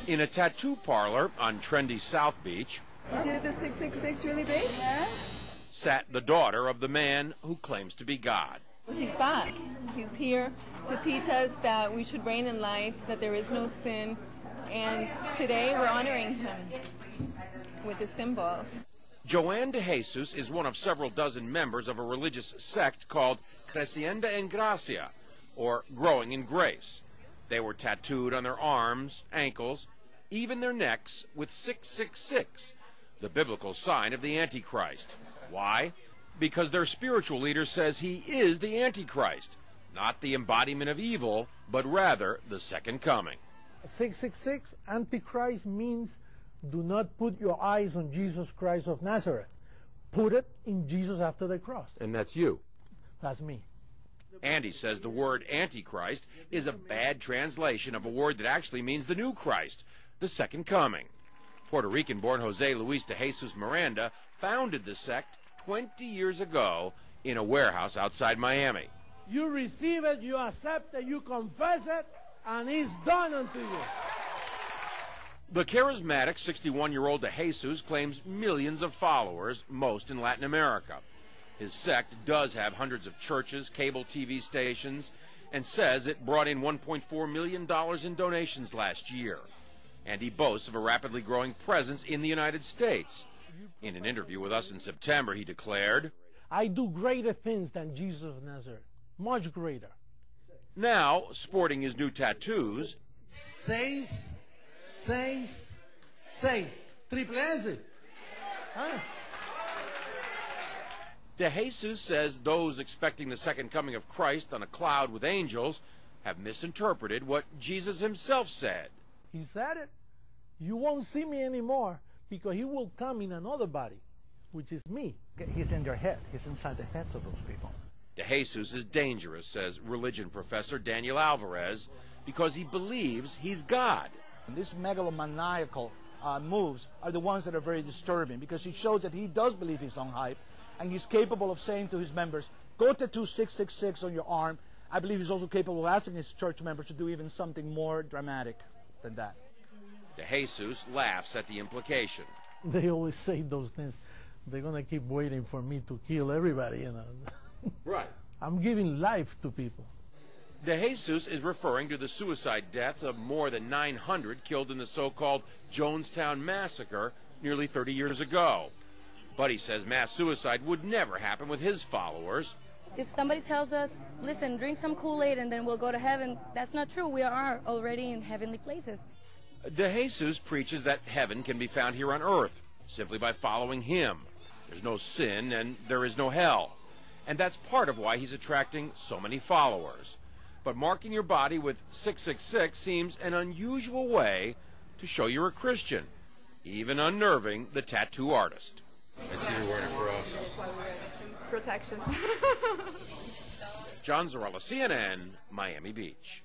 In a tattoo parlor on trendy South Beach, You do the 666 really big? Yeah. sat the daughter of the man who claims to be God. He's back. He's here to teach us that we should reign in life, that there is no sin, and today we're honoring him with this symbol. Joanne de Jesus is one of several dozen members of a religious sect called Creciendo en Gracia, or Growing in Grace. They were tattooed on their arms, ankles, even their necks with 666, the biblical sign of the Antichrist. Why? Because their spiritual leader says he is the Antichrist, not the embodiment of evil, but rather the second coming. 666, Antichrist means do not put your eyes on Jesus Christ of Nazareth. Put it in Jesus after the cross. And that's you. That's me. Andy says the word Antichrist is a bad translation of a word that actually means the new Christ, the second coming. Puerto Rican-born Jose Luis de Jesus Miranda founded the sect 20 years ago in a warehouse outside Miami. You receive it, you accept it, you confess it, and it's done unto you. The charismatic 61-year-old de Jesus claims millions of followers, most in Latin America. His sect does have hundreds of churches, cable TV stations, and says it brought in $1.4 million in donations last year. And he boasts of a rapidly growing presence in the United States. In an interview with us in September, he declared, I do greater things than Jesus of Nazareth, much greater. Now, sporting his new tattoos, 666, triple S. Huh? de Jesus says those expecting the second coming of Christ on a cloud with angels have misinterpreted what Jesus himself said. He said it. You won't see me anymore because he will come in another body, which is me. He's in their head. He's inside the heads of those people. De Jesus is dangerous, says religion professor Daniel Alvarez, because he believes he's God. And these megalomaniacal moves are the ones that are very disturbing because it shows that he does believe he's on hype and he's capable of saying to his members, go tattoo 666 on your arm. I believe he's also capable of asking his church members to do even something more dramatic than that. De Jesus laughs at the implication. They always say those things. They're going to keep waiting for me to kill everybody, you know. Right. I'm giving life to people. De Jesus is referring to the suicide deaths of more than 900 killed in the so-called Jonestown massacre nearly 30 years ago. But he says mass suicide would never happen with his followers. If somebody tells us, listen, drink some Kool-Aid and then we'll go to heaven, that's not true. We are already in heavenly places. De Jesus preaches that heaven can be found here on earth simply by following him. There's no sin and there is no hell. And that's part of why he's attracting so many followers. But marking your body with 666 seems an unusual way to show you're a Christian, even unnerving the tattoo artist. I see you're wearing a cross. Protection. John Zarella, CNN, Miami Beach.